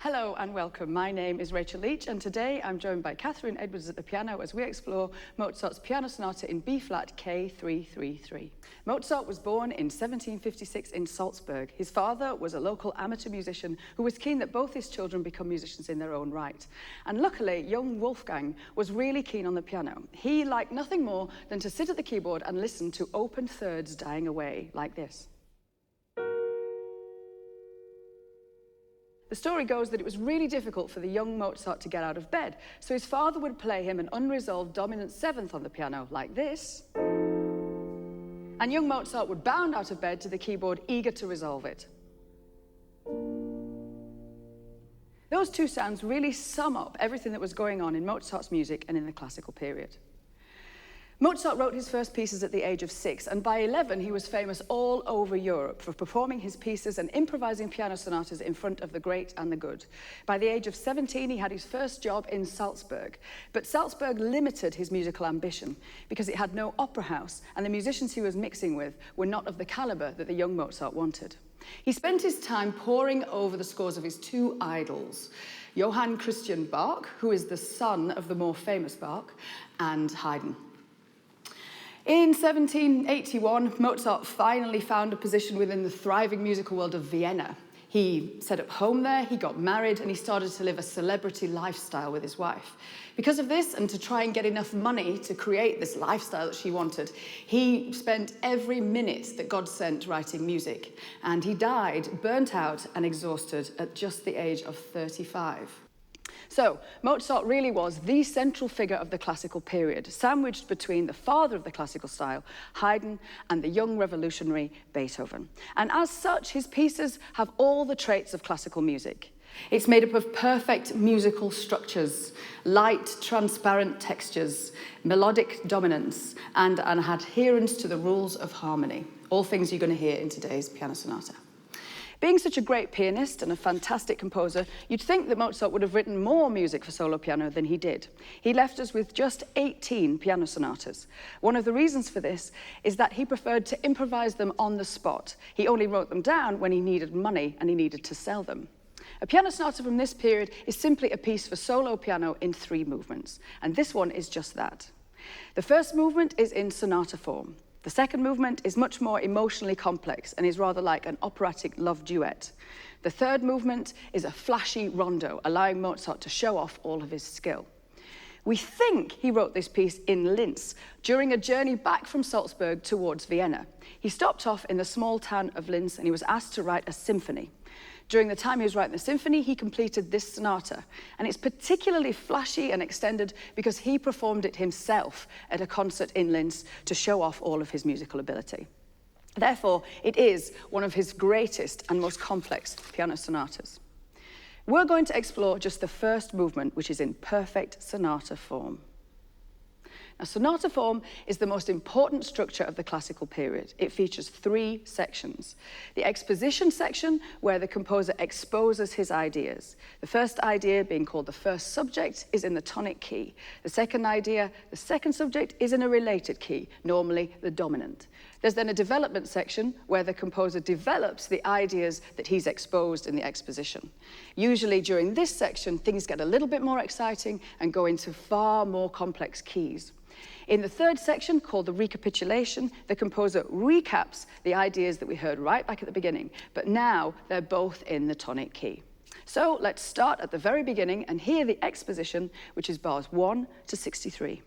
Hello and welcome. My name is Rachel Leach, and today I'm joined by Catherine Edwards at the piano as we explore Mozart's Piano Sonata in B-flat K333. Mozart was born in 1756 in Salzburg. His father was a local amateur musician who was keen that both his children become musicians in their own right. And luckily, young Wolfgang was really keen on the piano. He liked nothing more than to sit at the keyboard and listen to open thirds dying away like this. The story goes that it was really difficult for the young Mozart to get out of bed, so his father would play him an unresolved dominant seventh on the piano, like this. And young Mozart would bound out of bed to the keyboard, eager to resolve it. Those two sounds really sum up everything that was going on in Mozart's music and in the classical period. Mozart wrote his first pieces at the age of 6, and by 11 he was famous all over Europe for performing his pieces and improvising piano sonatas in front of the great and the good. By the age of 17 he had his first job in Salzburg, but Salzburg limited his musical ambition because it had no opera house and the musicians he was mixing with were not of the caliber that the young Mozart wanted. He spent his time poring over the scores of his two idols, Johann Christian Bach, who is the son of the more famous Bach, and Haydn. In 1781, Mozart finally found a position within the thriving musical world of Vienna. He set up home there, he got married, and he started to live a celebrity lifestyle with his wife. Because of this, and to try and get enough money to create this lifestyle that she wanted, he spent every minute that God sent writing music. And he died burnt out and exhausted at just the age of 35. So, Mozart really was the central figure of the classical period, sandwiched between the father of the classical style, Haydn, and the young revolutionary Beethoven. And as such, his pieces have all the traits of classical music. It's made up of perfect musical structures, light, transparent textures, melodic dominance, and an adherence to the rules of harmony. All things you're going to hear in today's piano sonata. Being such a great pianist and a fantastic composer, you'd think that Mozart would have written more music for solo piano than he did. He left us with just 18 piano sonatas. One of the reasons for this is that he preferred to improvise them on the spot. He only wrote them down when he needed money and he needed to sell them. A piano sonata from this period is simply a piece for solo piano in 3 movements, and this one is just that. The first movement is in sonata form. The second movement is much more emotionally complex and is rather like an operatic love duet. The third movement is a flashy rondo, allowing Mozart to show off all of his skill. We think he wrote this piece in Linz during a journey back from Salzburg towards Vienna. He stopped off in the small town of Linz and he was asked to write a symphony. During the time he was writing the symphony, he completed this sonata, and it's particularly flashy and extended because he performed it himself at a concert in Linz to show off all of his musical ability. Therefore, it is one of his greatest and most complex piano sonatas. We're going to explore just the first movement, which is in perfect sonata form. Now, sonata form is the most important structure of the classical period. It features 3 sections. The exposition section, where the composer exposes his ideas. The first idea, being called the first subject, is in the tonic key. The second idea, the second subject, is in a related key, normally the dominant. There's then a development section where the composer develops the ideas that he's exposed in the exposition. Usually during this section, things get a little bit more exciting and go into far more complex keys. In the third section, called the Recapitulation, the composer recaps the ideas that we heard right back at the beginning, but now they're both in the tonic key. So let's start at the very beginning and hear the exposition, which is bars 1 to 63.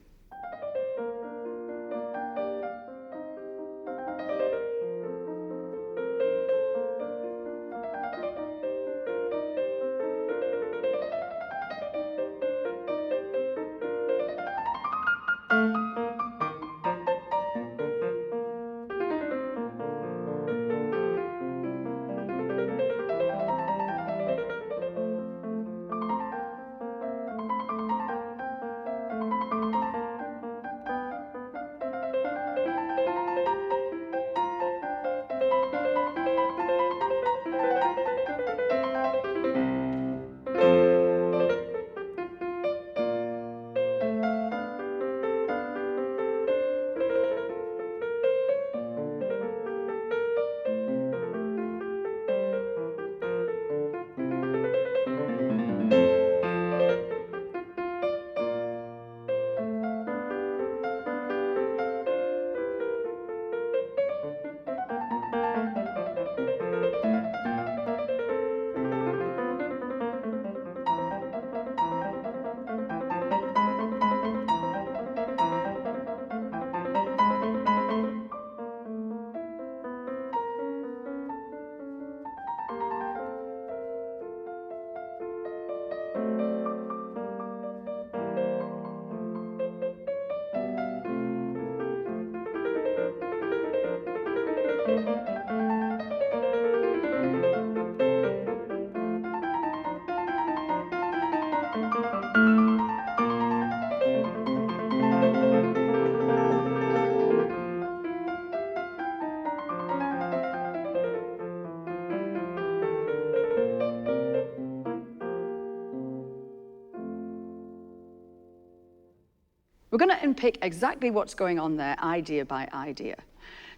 We're going to unpick exactly what's going on there, idea by idea.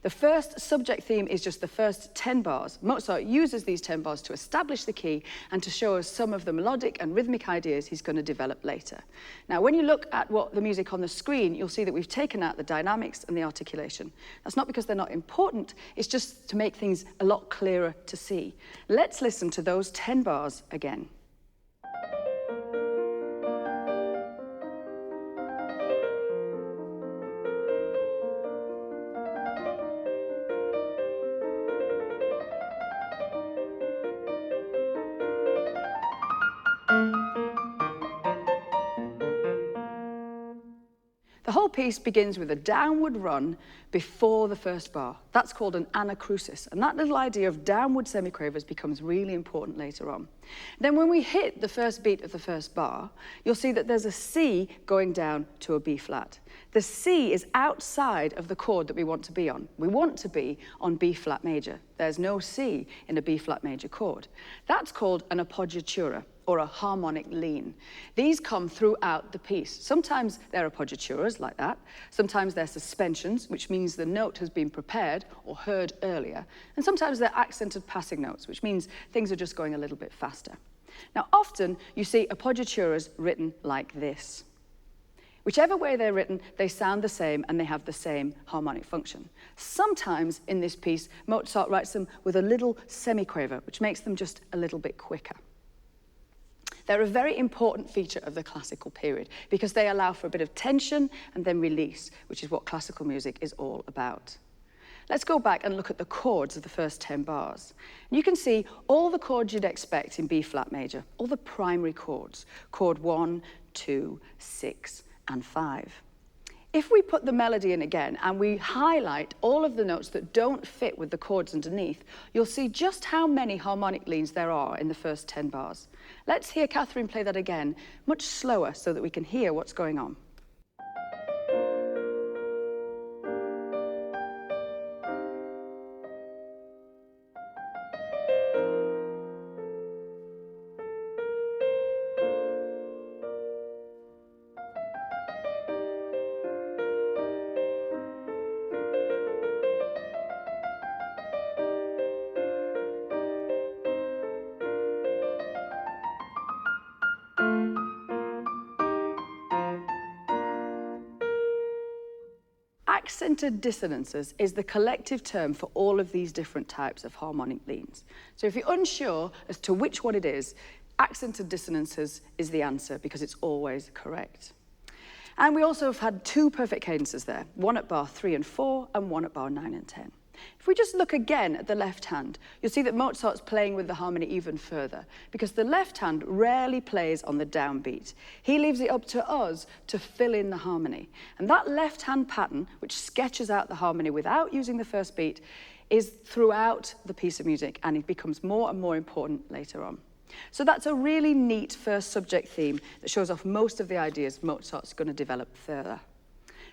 The first subject theme is just the first 10 bars. Mozart uses these 10 bars to establish the key and to show us some of the melodic and rhythmic ideas he's going to develop later. Now, when you look at the music on the screen, you'll see that we've taken out the dynamics and the articulation. That's not because they're not important, it's just to make things a lot clearer to see. Let's listen to those 10 bars again. The whole piece begins with a downward run before the first bar. That's called an anacrusis, and that little idea of downward semiquavers becomes really important later on. Then when we hit the first beat of the first bar, you'll see that there's a C going down to a B flat. The C is outside of the chord that we want to be on. We want to be on B flat major. There's no C in a B flat major chord. That's called an appoggiatura, or a harmonic lean. These come throughout the piece. Sometimes they're appoggiaturas, like that. Sometimes they're suspensions, which means the note has been prepared or heard earlier. And sometimes they're accented passing notes, which means things are just going a little bit faster. Now, often you see appoggiaturas written like this. Whichever way they're written, they sound the same and they have the same harmonic function. Sometimes in this piece, Mozart writes them with a little semiquaver, which makes them just a little bit quicker. They're a very important feature of the classical period because they allow for a bit of tension and then release, which is what classical music is all about. Let's go back and look at the chords of the first 10 bars. And you can see all the chords you'd expect in B flat major, all the primary chords, chord 1, 2, 6, and 5. If we put the melody in again and we highlight all of the notes that don't fit with the chords underneath, you'll see just how many harmonic leans there are in the first 10 bars. Let's hear Catherine play that again, much slower so that we can hear what's going on. Accented dissonances is the collective term for all of these different types of harmonic leans. So if you're unsure as to which one it is, accented dissonances is the answer because it's always correct. And we also have had 2 perfect cadences there, one at bar 3 and 4 and one at bar 9 and 10. If we just look again at the left hand, you'll see that Mozart's playing with the harmony even further because the left hand rarely plays on the downbeat. He leaves it up to us to fill in the harmony. And that left hand pattern, which sketches out the harmony without using the first beat, is throughout the piece of music and it becomes more and more important later on. So that's a really neat first subject theme that shows off most of the ideas Mozart's going to develop further.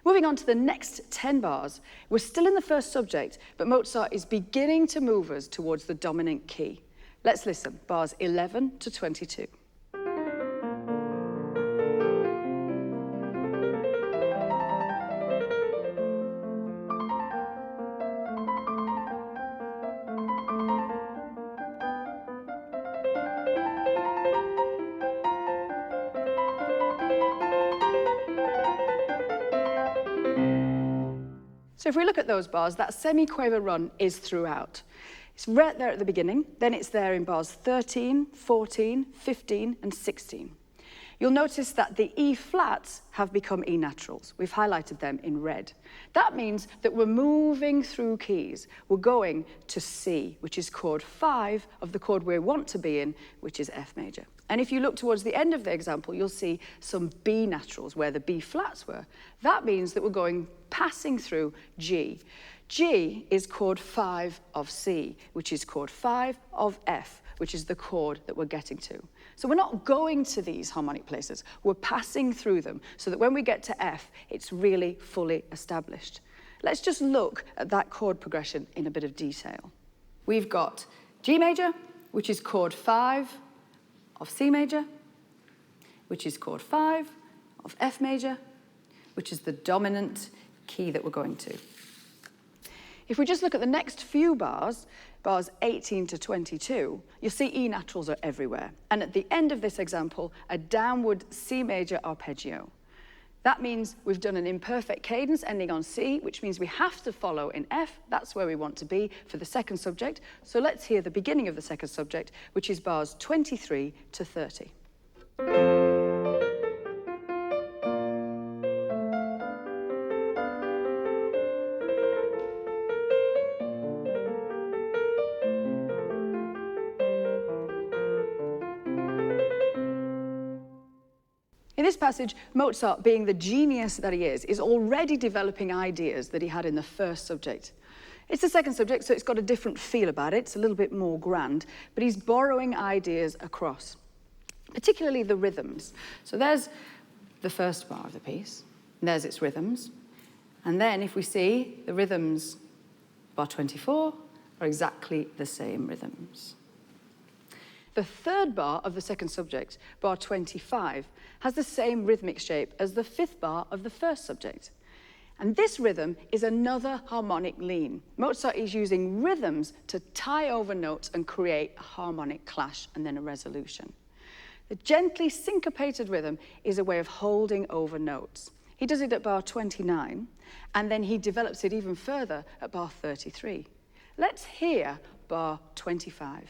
Moving on to the next 10 bars, we're still in the first subject, but Mozart is beginning to move us towards the dominant key. Let's listen, bars 11 to 22. So if we look at those bars, that semiquaver run is throughout. It's right there at the beginning, then it's there in bars 13, 14, 15, and 16. you'll notice that the E flats have become E naturals. We've highlighted them in red. That means that we're moving through keys. We're going to C, which is chord 5 of the chord we want to be in, which is F major. And if you look towards the end of the example, you'll see some B naturals where the B flats were. That means that we're passing through G. G is chord 5 of C, which is chord 5 of F, which is the chord that we're getting to. So we're not going to these harmonic places, we're passing through them so that when we get to F, it's really fully established. Let's just look at that chord progression in a bit of detail. We've got G major, which is chord 5 of C major, which is chord 5 of F major, which is the dominant key that we're going to. If we just look at the next few bars, bars 18 to 22, you'll see E naturals are everywhere. And at the end of this example, a downward C major arpeggio. That means we've done an imperfect cadence ending on C, which means we have to follow in F. That's where we want to be for the second subject. So let's hear the beginning of the second subject, which is bars 23 to 30. In this passage, Mozart, being the genius that he is already developing ideas that he had in the first subject. It's the second subject, so it's got a different feel about it. It's a little bit more grand, but he's borrowing ideas across, particularly the rhythms. So there's the first bar of the piece, and there's its rhythms. And then if we see the rhythms, bar 24, are exactly the same rhythms. The third bar of the second subject, bar 25, has the same rhythmic shape as the fifth bar of the first subject. And this rhythm is another harmonic lean. Mozart is using rhythms to tie over notes and create a harmonic clash and then a resolution. The gently syncopated rhythm is a way of holding over notes. He does it at bar 29, and then he develops it even further at bar 33. Let's hear bar 25.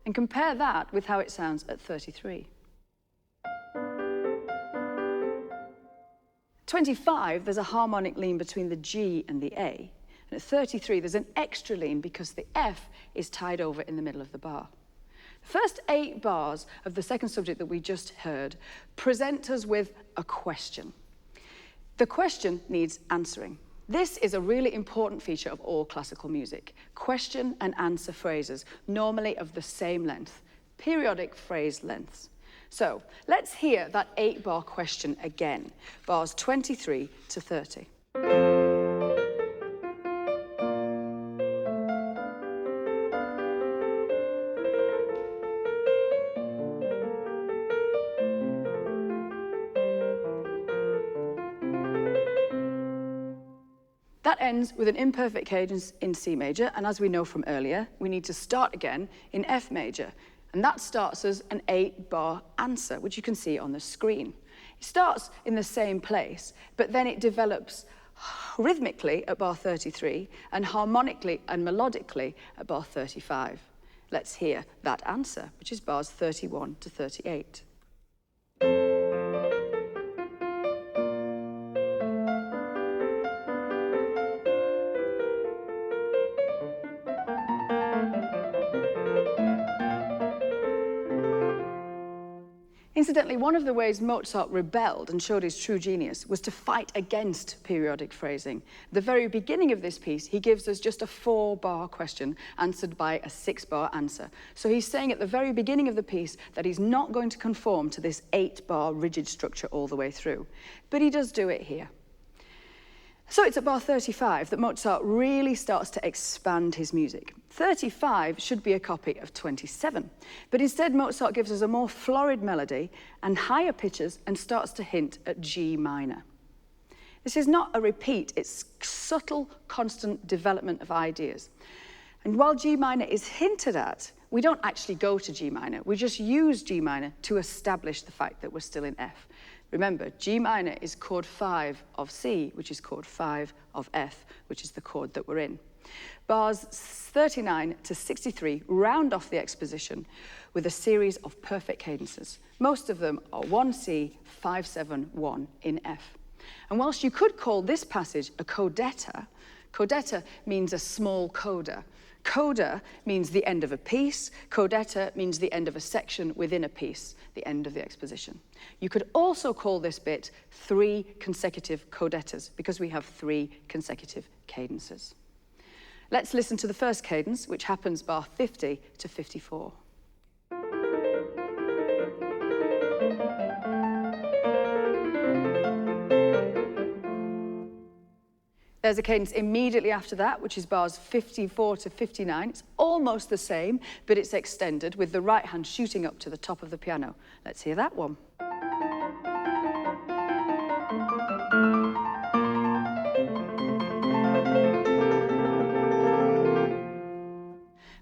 And compare that with how it sounds at 33. 25, there's a harmonic lean between the G and the A. And at 33, there's an extra lean because the F is tied over in the middle of the bar. The first 8 bars of the second subject that we just heard present us with a question. The question needs answering. This is a really important feature of all classical music. Question and answer phrases, normally of the same length, periodic phrase lengths. So let's hear that 8-bar question again, bars 23 to 30. That ends with an imperfect cadence in C major, and as we know from earlier, we need to start again in F major, and that starts as an 8-bar answer, which you can see on the screen. It starts in the same place, but then it develops rhythmically at bar 33 and harmonically and melodically at bar 35. Let's hear that answer, which is bars 31 to 38. Incidentally, one of the ways Mozart rebelled and showed his true genius was to fight against periodic phrasing. At the very beginning of this piece, he gives us just a 4-bar question answered by a 6-bar answer. So he's saying at the very beginning of the piece that he's not going to conform to this 8-bar rigid structure all the way through. But he does do it here. So it's at bar 35 that Mozart really starts to expand his music. 35 should be a copy of 27, but instead Mozart gives us a more florid melody and higher pitches and starts to hint at G minor. This is not a repeat, it's subtle, constant development of ideas. And while G minor is hinted at, we don't actually go to G minor, we just use G minor to establish the fact that we're still in F. Remember, G minor is chord 5 of C, which is chord 5 of F, which is the chord that we're in. Bars 39 to 63 round off the exposition with a series of perfect cadences. Most of them are 1C, 5-7-1 in F. And whilst you could call this passage a codetta, codetta means a small coda. Coda means the end of a piece. Codetta means the end of a section within a piece, the end of the exposition. You could also call this bit 3 consecutive codettas because we have 3 consecutive cadences. Let's listen to the first cadence, which happens bar 50 to 54. There's a cadence immediately after that, which is bars 54 to 59. It's almost the same, but it's extended with the right hand shooting up to the top of the piano. Let's hear that one.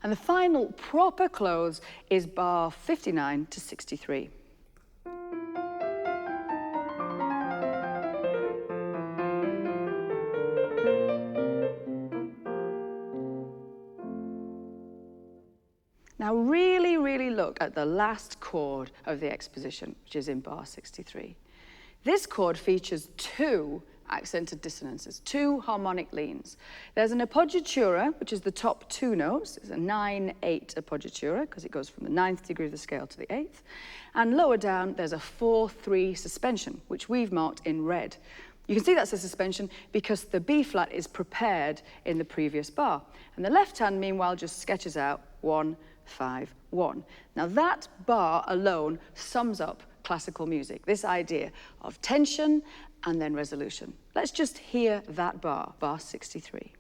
And the final proper close is bar 59 to 63. Now really look at the last chord of the exposition, which is in bar 63. This chord features 2 accented dissonances, 2 harmonic leans. There's an appoggiatura, which is the top 2 notes. It's a 9-8 appoggiatura, because it goes from the 9th degree of the scale to the 8th. And lower down, there's a 4-3 suspension, which we've marked in red. You can see that's a suspension because the B flat is prepared in the previous bar. And the left hand, meanwhile, just sketches out 1, 5, 1. Now that bar alone sums up classical music, this idea of tension and then resolution. Let's just hear that bar, bar 63.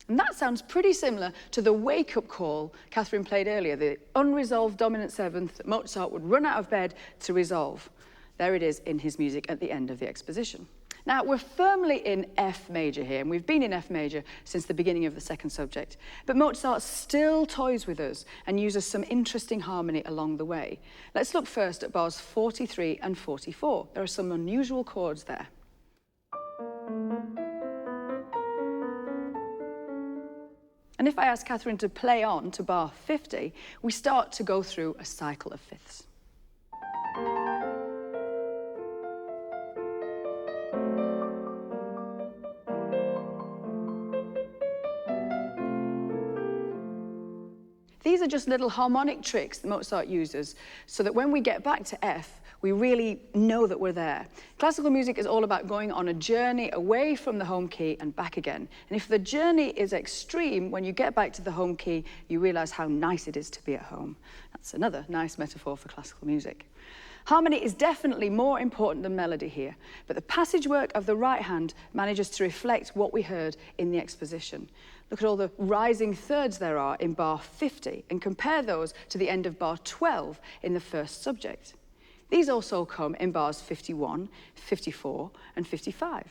And that sounds pretty similar to the wake-up call Catherine played earlier, the unresolved dominant 7th that Mozart would run out of bed to resolve. There it is in his music at the end of the exposition. Now, we're firmly in F major here, and we've been in F major since the beginning of the second subject. But Mozart still toys with us and uses some interesting harmony along the way. Let's look first at bars 43 and 44. There are some unusual chords there. And if I ask Catherine to play on to bar 50, we start to go through a cycle of fifths. These are just little harmonic tricks that Mozart uses so that when we get back to F, we really know that we're there. Classical music is all about going on a journey away from the home key and back again. And if the journey is extreme, when you get back to the home key, you realize how nice it is to be at home. That's another nice metaphor for classical music. Harmony is definitely more important than melody here, but the passage work of the right hand manages to reflect what we heard in the exposition. Look at all the rising thirds there are in bar 50 and compare those to the end of bar 12 in the first subject. These also come in bars 51, 54, and 55.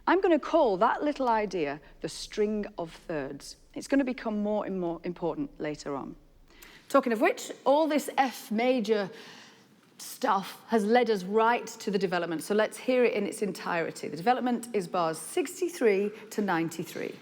I'm going to call that little idea the string of thirds. It's going to become more and more important later on. Talking of which, all this F major stuff has led us right to the development. So let's hear it in its entirety. The development is bars 63 to 93.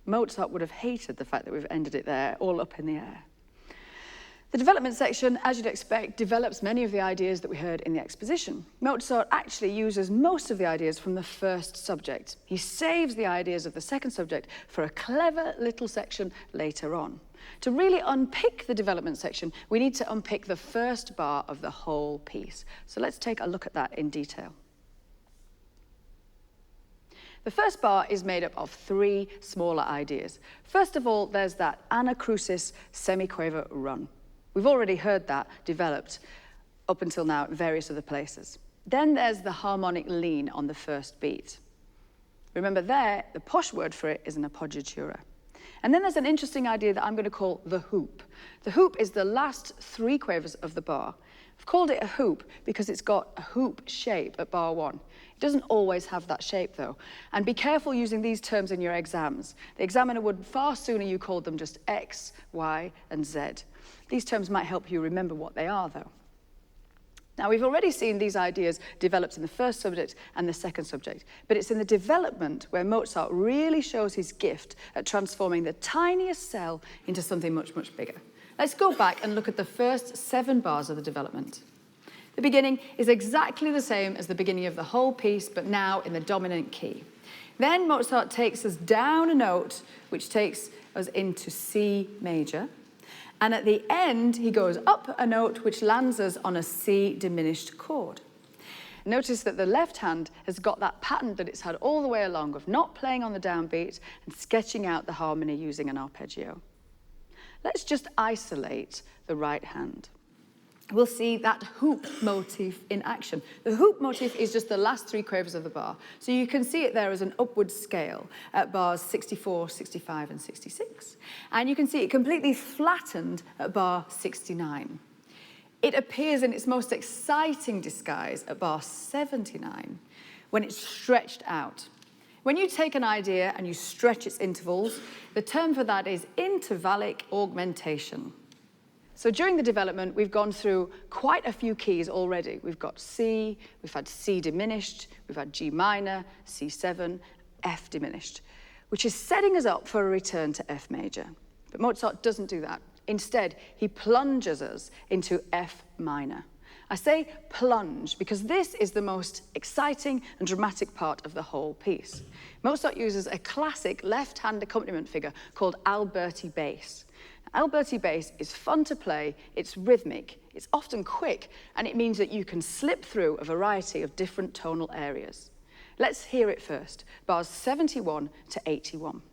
Mozart would have hated the fact that we've ended it there, all up in the air. The development section, as you'd expect, develops many of the ideas that we heard in the exposition. Mozart actually uses most of the ideas from the first subject. He saves the ideas of the second subject for a clever little section later on. To really unpick the development section, we need to unpick the first bar of the whole piece. So let's take a look at that in detail. The first bar is made up of 3 smaller ideas. First of all, there's that anacrusis semiquaver run. We've already heard that developed up until now at various other places. Then there's the harmonic lean on the first beat. Remember there, the posh word for it is an appoggiatura. And then there's an interesting idea that I'm going to call the hoop. The hoop is the last 3 quavers of the bar. I've called it a hoop because it's got a hoop shape at bar 1. It doesn't always have that shape though. And be careful using these terms in your exams. The examiner would far sooner you called them just X, Y, and Z. These terms might help you remember what they are though. Now, we've already seen these ideas developed in the first subject and the second subject, but it's in the development where Mozart really shows his gift at transforming the tiniest cell into something much, much bigger. Let's go back and look at the first 7 bars of the development. The beginning is exactly the same as the beginning of the whole piece, but now in the dominant key. Then Mozart takes us down a note, which takes us into C major. And at the end, he goes up a note which lands us on a C diminished chord. Notice that the left hand has got that pattern that it's had all the way along of not playing on the downbeat and sketching out the harmony using an arpeggio. Let's just isolate the right hand. We'll see that hoop motif in action. The hoop motif is just the last 3 quavers of the bar. So you can see it there as an upward scale at bars 64, 65, and 66. And you can see it completely flattened at bar 69. It appears in its most exciting disguise at bar 79, when it's stretched out. When you take an idea and you stretch its intervals, the term for that is intervallic augmentation. So during the development, we've gone through quite a few keys already. We've got C, we've had C diminished, we've had G minor, C7, F diminished, which is setting us up for a return to F major. But Mozart doesn't do that. Instead, he plunges us into F minor. I say plunge because this is the most exciting and dramatic part of the whole piece. Mozart uses a classic left-hand accompaniment figure called Alberti bass. Alberti bass is fun to play, it's rhythmic, it's often quick, and it means that you can slip through a variety of different tonal areas. Let's hear it first, bars 71 to 81.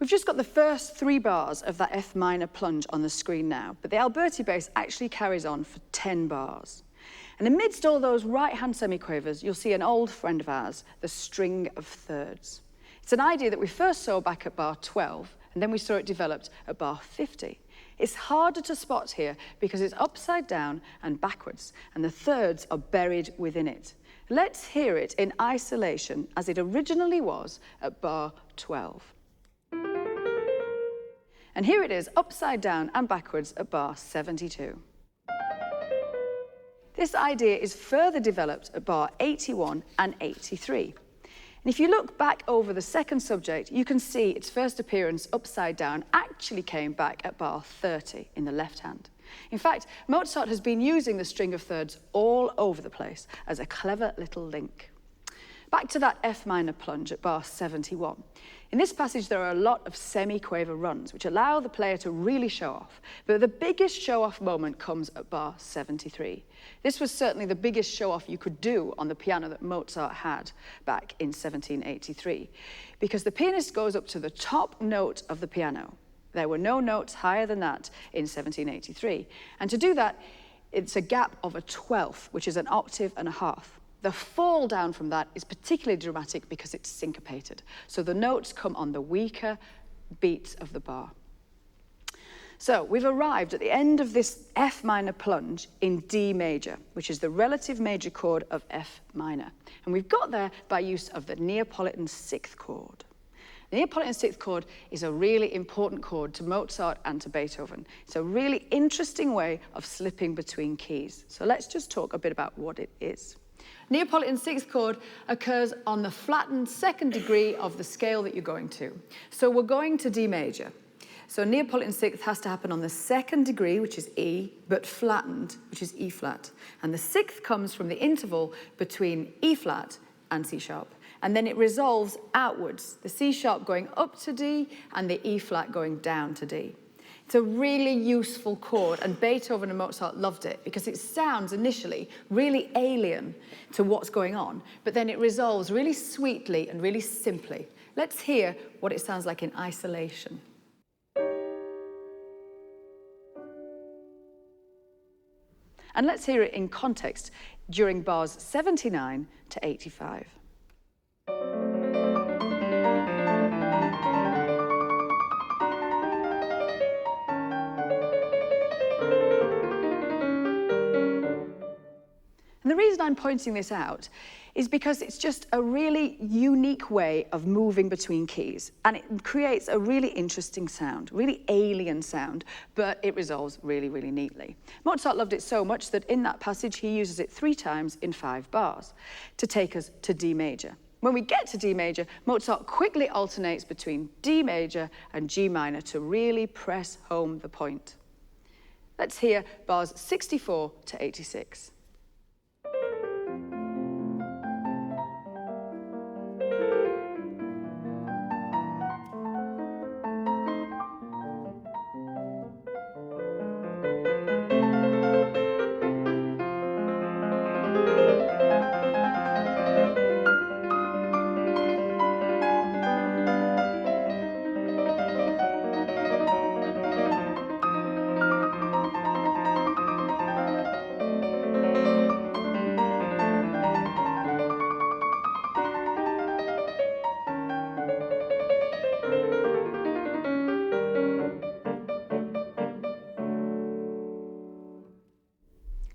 We've just got the first 3 bars of that F minor plunge on the screen now, but the Alberti bass actually carries on for 10 bars. And amidst all those right-hand semiquavers, you'll see an old friend of ours, the string of thirds. It's an idea that we first saw back at bar 12, and then we saw it developed at bar 50. It's harder to spot here because it's upside down and backwards, and the thirds are buried within it. Let's hear it in isolation as it originally was at bar 12. And here it is, upside down and backwards at bar 72. This idea is further developed at bar 81 and 83. And if you look back over the second subject, you can see its first appearance upside down actually came back at bar 30 in the left hand. In fact, Mozart has been using the string of thirds all over the place as a clever little link. Back to that F minor plunge at bar 71. In this passage, there are a lot of semi-quaver runs, which allow the player to really show off. But the biggest show-off moment comes at bar 73. This was certainly the biggest show-off you could do on the piano that Mozart had back in 1783, because the pianist goes up to the top note of the piano. There were no notes higher than that in 1783. And to do that, it's a gap of a 12th, which is an octave and a half. The fall down from that is particularly dramatic because it's syncopated. So the notes come on the weaker beats of the bar. So we've arrived at the end of this F minor plunge in D major, which is the relative major chord of F minor. And we've got there by use of the Neapolitan 6th chord. The Neapolitan 6th chord is a really important chord to Mozart and to Beethoven. It's a really interesting way of slipping between keys. So let's just talk a bit about what it is. Neapolitan sixth chord occurs on the flattened second degree of the scale that you're going to. So we're going to D major. So Neapolitan sixth has to happen on the second degree, which is E, but flattened, which is E flat. And the sixth comes from the interval between E flat and C sharp. And then it resolves outwards, the C sharp going up to D and the E flat going down to D. It's a really useful chord, and Beethoven and Mozart loved it because it sounds initially really alien to what's going on, but then it resolves really sweetly and really simply. Let's hear what it sounds like in isolation. And let's hear it in context during bars 79 to 85. And the reason I'm pointing this out is because it's just a really unique way of moving between keys, and it creates a really interesting sound, really alien sound, but it resolves really, really neatly. Mozart loved it so much that in that passage he uses it 3 times in 5 bars to take us to D major. When we get to D major, Mozart quickly alternates between D major and G minor to really press home the point. Let's hear bars 64 to 86.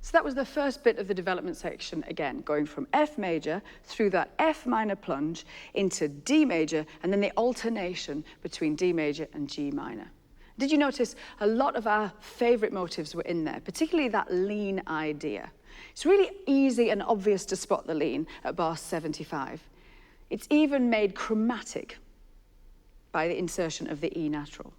So that was the first bit of the development section, again, going from F major through that F minor plunge into D major, and then the alternation between D major and G minor. Did you notice a lot of our favorite motives were in there, particularly that lean idea? It's really easy and obvious to spot the lean at bar 75. It's even made chromatic by the insertion of the E natural.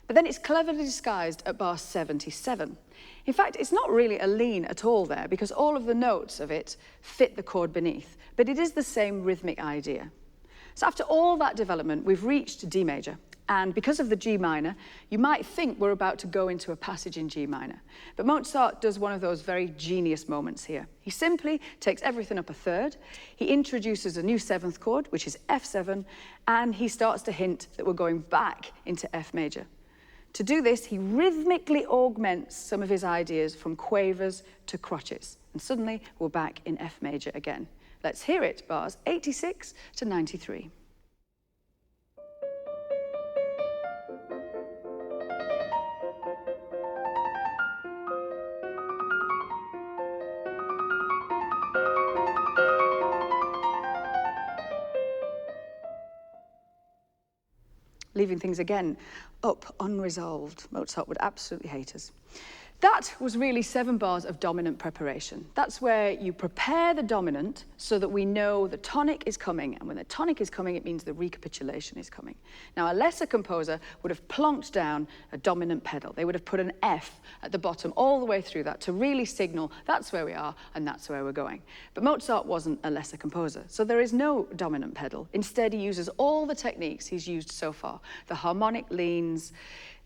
But then it's cleverly disguised at bar 77. In fact, it's not really a lean at all there because all of the notes of it fit the chord beneath, but it is the same rhythmic idea. So after all that development, we've reached D major, and because of the G minor, you might think we're about to go into a passage in G minor. But Mozart does one of those very genius moments here. He simply takes everything up a third, he introduces a new 7th chord, which is F7, and he starts to hint that we're going back into F major. To do this, he rhythmically augments some of his ideas from quavers to crotchets, and suddenly we're back in F major again. Let's hear it, bars 86 to 93. Leaving things again up unresolved. Mozart would absolutely hate us. That was really 7 bars of dominant preparation. That's where you prepare the dominant so that we know the tonic is coming, and when the tonic is coming, it means the recapitulation is coming. Now, a lesser composer would have plonked down a dominant pedal. They would have put an F at the bottom all the way through that to really signal that's where we are and that's where we're going. But Mozart wasn't a lesser composer, so there is no dominant pedal. Instead, he uses all the techniques he's used so far, the harmonic leans,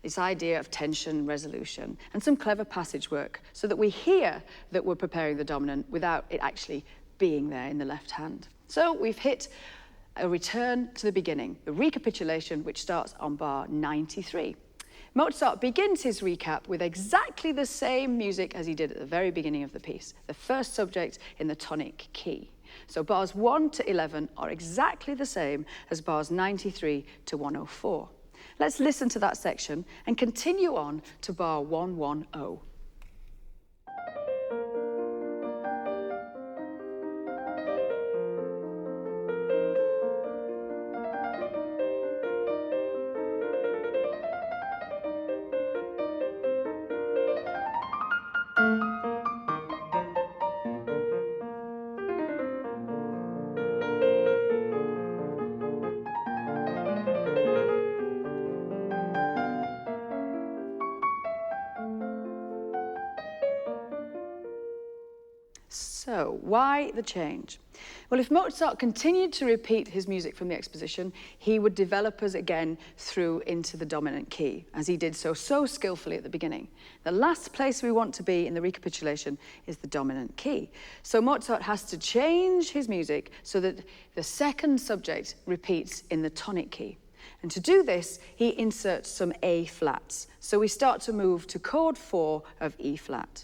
this idea of tension, resolution, and some clever passage work so that we hear that we're preparing the dominant without it actually being there in the left hand. So we've hit a return to the beginning, the recapitulation, which starts on bar 93. Mozart begins his recap with exactly the same music as he did at the very beginning of the piece, the first subject in the tonic key. So bars 1 to 11 are exactly the same as bars 93 to 104. Let's listen to that section and continue on to bar 110. So, why the change? Well, if Mozart continued to repeat his music from the Exposition, he would develop us again through into the dominant key, as he did so skillfully at the beginning. The last place we want to be in the Recapitulation is the dominant key. So Mozart has to change his music so that the second subject repeats in the tonic key. And to do this, he inserts some A flats. So we start to move to chord 4 of E flat.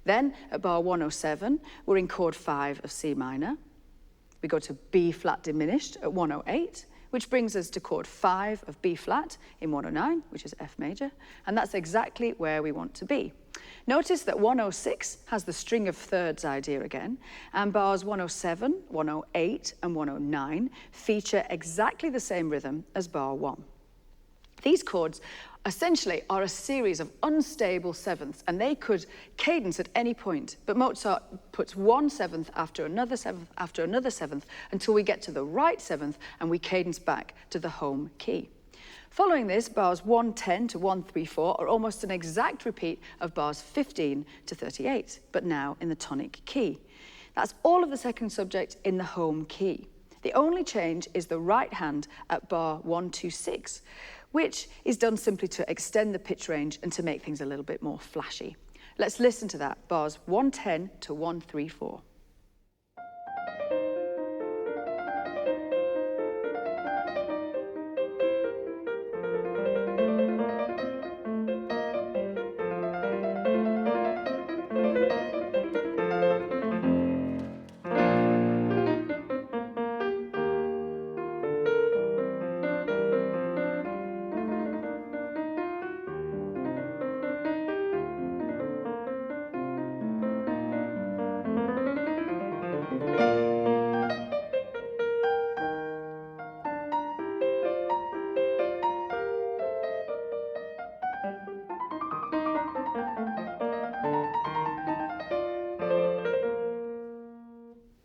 Then, at bar 107, we're in chord 5 of C minor. We go to B flat diminished at 108, which brings us to chord 5 of B flat in 109, which is F major, and that's exactly where we want to be. Notice that 106 has the string of thirds idea again, and bars 107, 108, and 109 feature exactly the same rhythm as bar 1. These chords essentially are a series of unstable sevenths, and they could cadence at any point, but Mozart puts one seventh after another seventh after another seventh until we get to the right seventh and we cadence back to the home key. Following this, bars 110 to 134 are almost an exact repeat of bars 15 to 38, but now in the tonic key. That's all of the second subject in the home key. The only change is the right hand at bar 126, which is done simply to extend the pitch range and to make things a little bit more flashy. Let's listen to that, bars 110 to 134.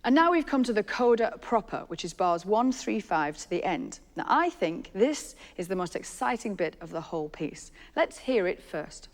And now we've come to the coda proper, which is bars 135 to the end. Now, I think this is the most exciting bit of the whole piece. Let's hear it first.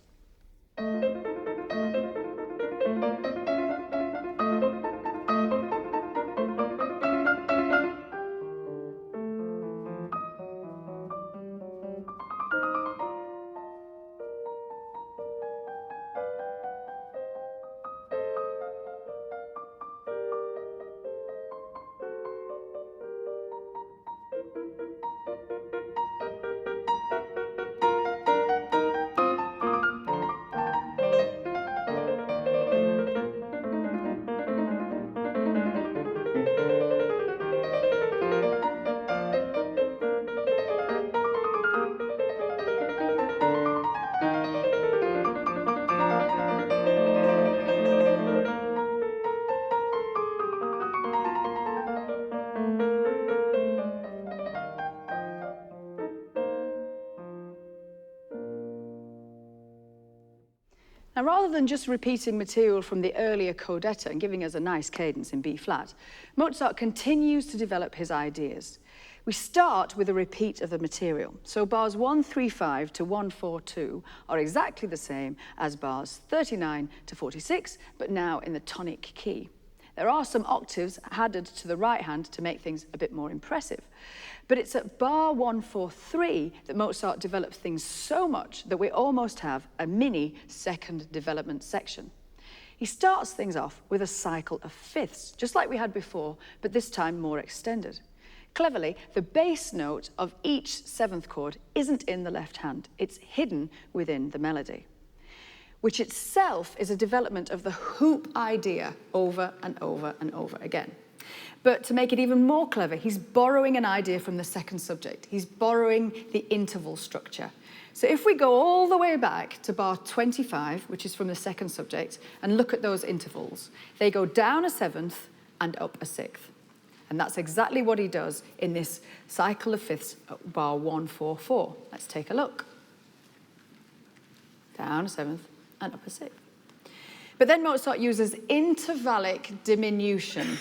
Now, rather than just repeating material from the earlier codetta and giving us a nice cadence in B flat, Mozart continues to develop his ideas. We start with a repeat of the material. So bars 135 to 142 are exactly the same as bars 39 to 46, but now in the tonic key. There are some octaves added to the right hand to make things a bit more impressive. But it's at bar 143 that Mozart develops things so much that we almost have a mini second development section. He starts things off with a cycle of fifths, just like we had before, but this time more extended. Cleverly, the bass note of each seventh chord isn't in the left hand. It's hidden within the melody, which itself is a development of the hoop idea over and over and over again. But to make it even more clever, he's borrowing an idea from the second subject. He's borrowing the interval structure. So if we go all the way back to bar 25, which is from the second subject, and look at those intervals, they go down a seventh and up a sixth. And that's exactly what he does in this cycle of fifths at bar 144. Let's take a look. Down a seventh and up a sixth. But then Mozart uses intervallic diminution,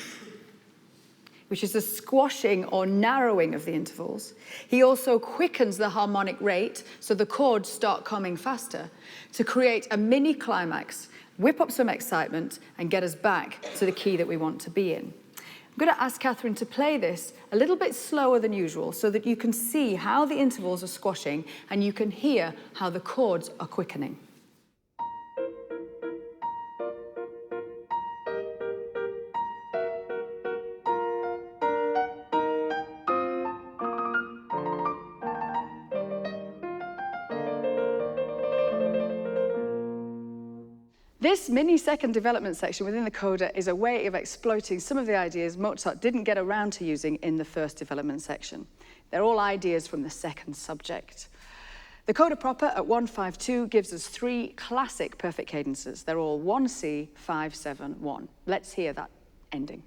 which is a squashing or narrowing of the intervals. He also quickens the harmonic rate, so the chords start coming faster, to create a mini climax whip up some excitement, and get us back to the key that we want to be in. I'm going to ask Catherine to play this a little bit slower than usual so that you can see how the intervals are squashing and you can hear how the chords are quickening. This mini-second development section within the coda is a way of exploiting some of the ideas Mozart didn't get around to using in the first development section. They're all ideas from the second subject. The coda proper at 152 gives us 3 classic perfect cadences. They're all 1C, 5, 7, 1. Let's hear that ending.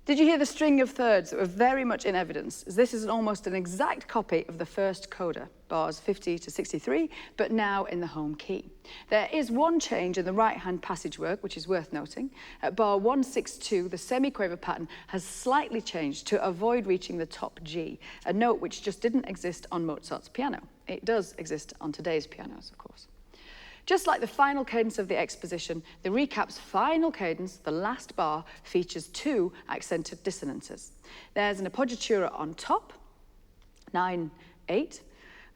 Did you hear the string of thirds that were very much in evidence, as this is almost an exact copy of the first coda, bars 50 to 63, but now in the home key. There is one change in the right-hand passage work, which is worth noting. At bar 162, the semiquaver pattern has slightly changed to avoid reaching the top G, a note which just didn't exist on Mozart's piano. It does exist on today's pianos, of course. Just like the final cadence of the Exposition, the recap's final cadence, the last bar, features 2 accented dissonances. There's an appoggiatura on top, 9, 8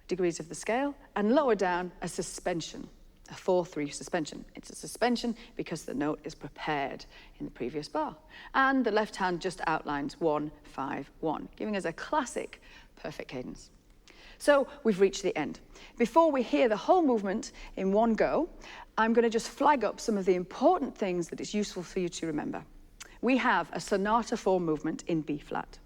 degrees of the scale, and lower down a suspension, a 4-3 suspension. It's a suspension because the note is prepared in the previous bar. And the left hand just outlines 1, 5, 1, giving us a classic perfect cadence. So we've reached the end. Before we hear the whole movement in one go, I'm going to just flag up some of the important things that it's useful for you to remember. We have a sonata form movement in B flat.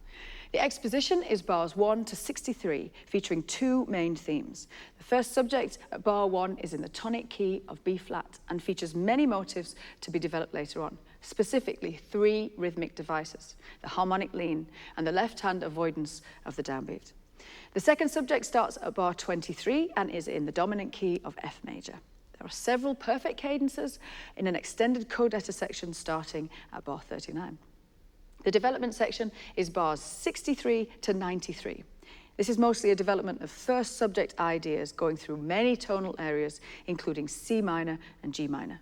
The Exposition is bars 1 to 63, featuring 2 main themes. The first subject at bar 1 is in the tonic key of B flat and features many motives to be developed later on, specifically 3 rhythmic devices, the harmonic lean and the left-hand avoidance of the downbeat. The second subject starts at bar 23 and is in the dominant key of F major. There are several perfect cadences in an extended codetta section starting at bar 39. The development section is bars 63 to 93. This is mostly a development of first subject ideas going through many tonal areas, including C minor and G minor.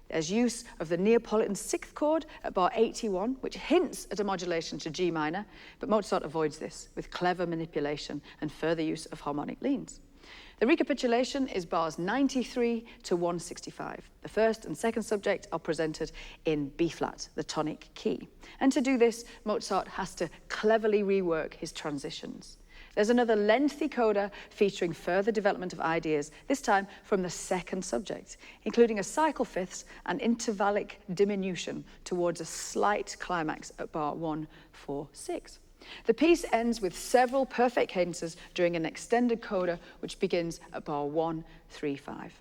There's use of the Neapolitan 6th chord at bar 81, which hints at a modulation to G minor, but Mozart avoids this with clever manipulation and further use of harmonic leans. The Recapitulation is bars 93 to 165. The first and second subject are presented in B flat, the tonic key. And to do this, Mozart has to cleverly rework his transitions. There's another lengthy coda featuring further development of ideas, this time from the second subject, including a cycle fifths and intervallic diminution towards a slight climax at bar 146. The piece ends with several perfect cadences during an extended coda, which begins at bar 135.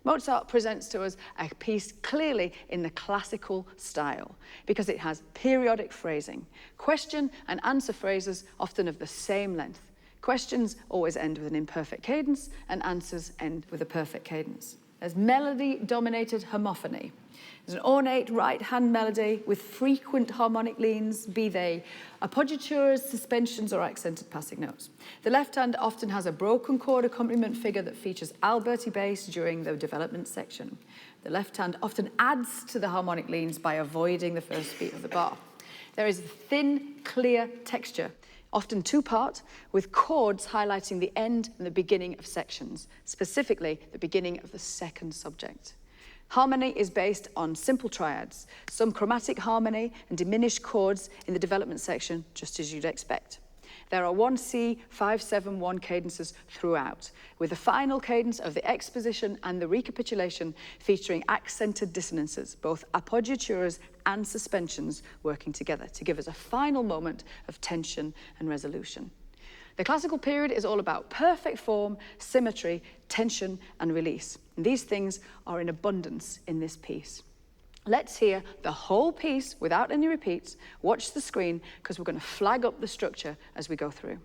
Mozart presents to us a piece clearly in the classical style because it has periodic phrasing, question and answer phrases often of the same length. Questions always end with an imperfect cadence and answers end with a perfect cadence. There's melody-dominated homophony. There's an ornate right-hand melody with frequent harmonic leans, be they appoggiaturas, suspensions, or accented passing notes. The left hand often has a broken chord accompaniment figure that features Alberti bass during the development section. The left hand often adds to the harmonic leans by avoiding the first beat of the bar. There is a thin, clear texture, often 2-part, with chords highlighting the end and the beginning of sections, specifically the beginning of the second subject. Harmony is based on simple triads, some chromatic harmony and diminished chords in the development section, just as you'd expect. There are 1C, 5, 7, 1 cadences throughout, with the final cadence of the Exposition and the Recapitulation featuring accented dissonances, both appoggiaturas and suspensions working together to give us a final moment of tension and resolution. The classical period is all about perfect form, symmetry, tension, and release. And these things are in abundance in this piece. Let's hear the whole piece without any repeats. Watch the screen, because we're going to flag up the structure as we go through.